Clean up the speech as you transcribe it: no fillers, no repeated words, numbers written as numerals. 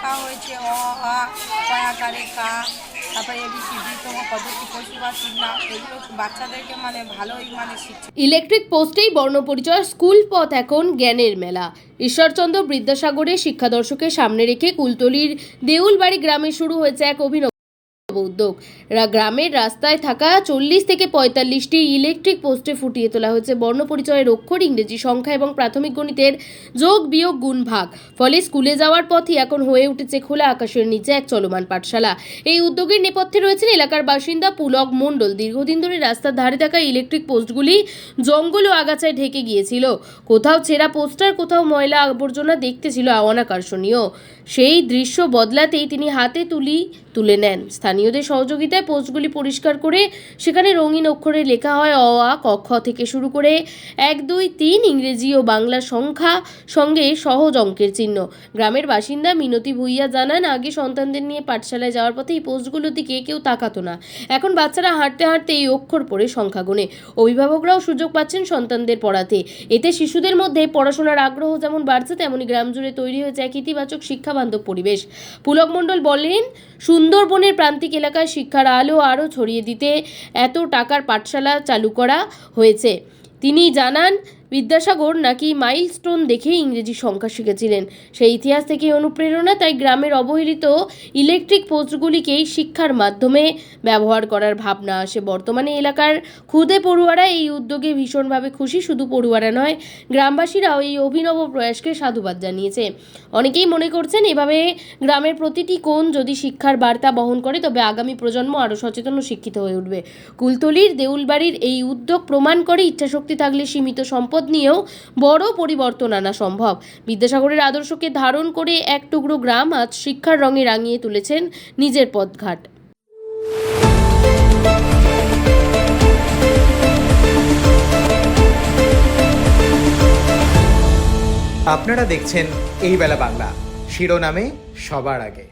লেখা হয়েছে অ আ কয়াকারে কা, তারপরে এবিসিডি তোমার পদ্ধতি পশুবা চিহ্না, এগুলো বাচ্চাদেরকে মানে ভালোই মানে শিখছে। ইলেকট্রিক পোস্টেই বর্ণপরিচয়, স্কুল পথ এখন জ্ঞানের মেলা। ঈশ্বরচন্দ্র বিদ্যাসাগরে শিক্ষা দর্শকের সামনে রেখে কুলতলির দেউলবাড়ি গ্রামে শুরু হয়েছে এক অভিনব উদ্যোগ। গ্রামের রাস্তায় থাকা 40 থেকে 45টি ইলেকট্রিক পোস্টে ফুটিয়ে তোলা হয়েছে বর্ণপরিচয়ের অক্ষর, ইংরেজি, সংখ্যা এবং প্রাথমিক গণিতের যোগ বিয়োগ গুণ ভাগ। ফলে স্কুলে যাওয়ার পথই এখন হয়ে উঠেছে খোলা আকাশের নিচে এক চলমান পাঠশালা। এই উদ্যোগের নেপথ্যে রয়েছেন এলাকার বাসিন্দা পুলক মণ্ডল। দীর্ঘদিন ধরে রাস্তার ধারে থাকা ইলেকট্রিক পোস্টগুলি জঙ্গল ও আগাছায় ঢেকে গিয়েছিল। কোথাও ছেঁড়া পোস্টার, কোথাও ময়লা আবর্জনা দেখতে ছিল অনাকর্ষণীয়। সেই দৃশ্য বদলাতেই তিনি হাতে তুলে নেন। স্থানীয়দের সহযোগিতায় পোস্টগুলি পরিষ্কার করে সেখানে রঙিন অক্ষরে লেখা হয় অ আ ক খ থেকে শুরু করে 1 2 3 ইংরেজি ও বাংলা সংখ্যা, সঙ্গে সহজ অঙ্কের চিহ্ন। গ্রামের বাসিন্দা মিনতি ভুইয়া জানান, আগে সন্তানদের নিয়ে পাঠশালায় যাওয়ার পথে এই পোস্টগুলোর দিকে কেউ তাকাতো না। এখন বাচ্চারা হাঁটতে হাঁটতে এই অক্ষর পড়ে সংখ্যা গোনে। অভিভাবকরাও সুযোগ পাচ্ছেন সন্তানদের পড়াতে। এতে শিশুদের মধ্যে পড়াশোনার আগ্রহ যেমন বাড়ছে, তেমনি গ্রাম জুড়ে তৈরি হয়েছে এক ইতিবাচক শিক্ষাবান্ধব পরিবেশ। পুলক মণ্ডল বলেন, সুন্দরবনের প্রান্তিক এলাকায় শিক্ষার আলো আরও ছড়িয়ে দিতে এত টাকার পাঠশালা চালু করা হয়েছে। তিনি জানান, বিদ্যাসাগর নাকি মাইলস্টোন দেখে ইংরেজি সংখ্যা শিখেছিলেন। সেই ইতিহাস থেকে অনুপ্রেরণা, তাই গ্রামের অবহেলিত ইলেকট্রিক পোস্টগুলিকেই শিক্ষার মাধ্যমে ব্যবহার করার ভাবনা আসে। বর্তমানে এলাকার ক্ষুদে পড়ুয়ারা এই উদ্যোগে ভীষণভাবে খুশি। শুধু পড়ুয়ারা নয়, গ্রামবাসীরাও এই অভিনব প্রয়াসকে সাধুবাদ জানিয়েছে। অনেকেই মনে করছেন, এভাবে গ্রামের প্রতিটি কোণ যদি শিক্ষার বার্তা বহন করে, তবে আগামী প্রজন্ম আরও সচেতন ও শিক্ষিত হয়ে উঠবে। কুলতলির দেউলবাড়ির এই উদ্যোগ প্রমাণ করে, ইচ্ছাশক্তি থাকলে সীমিত সম্পদ নিয়েও বড় পরিবর্তন আনা সম্ভব। বিদ্যাসাগরের আদর্শকে ধারণ করে এক টুকরো গ্রাম আজ শিক্ষার রঙে রাঙিয়ে তুলেছেন নিজের পথঘাট। আপনারা দেখছেন এই বেলা বাংলা, শিরোনামে সবার আগে।